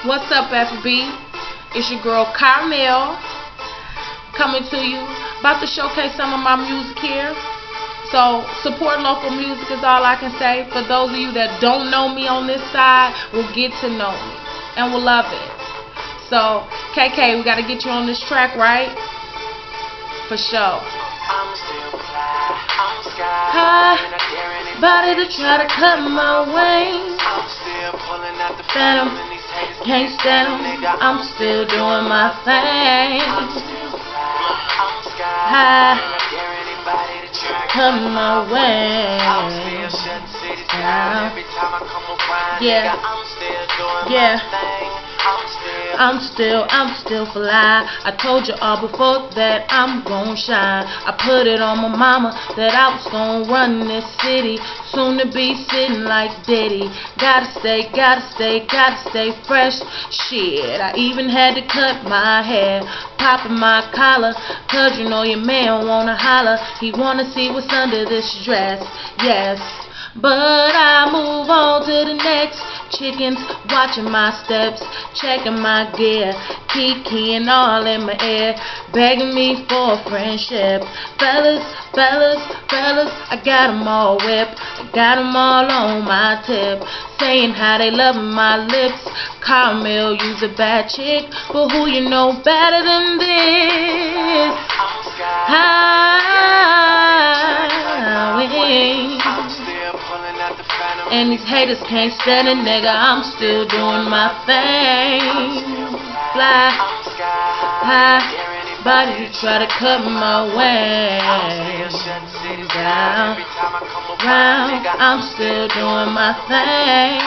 What's up, FB? It's your girl Carmel coming to you. About to showcase some of my music here. So support local music is all I can say. For those of you that don't know me on this side, will get to know me and will love it. So KK, we gotta get you on this track, right? For sure. High body to try to cut my wings. Phantom, can't stand 'em. I'm still doing my thing. High, cut my wings. Yeah, yeah. I'm still fly. I told you all before that I'm gon' shine. I put it on my mama that I was gon' run this city. Soon to be sitting like Diddy. Gotta stay fresh. Shit, I even had to cut my hair, popping my collar, 'cause you know your man wanna holler. He wanna see what's under this dress. Yes, but I move on to the next. Chickens watching my steps, checking my gear, kikiing all in my ear, begging me for friendship. Fellas, I got 'em all whipped, I got 'em all on my tip, saying how they loving my lips. Carmel, you's a bad chick, but who you know better than this? And these haters can't stand it, nigga. I'm still doing my thing. Fly high, body try to cut my wings. Down, round, I'm still doing my thing.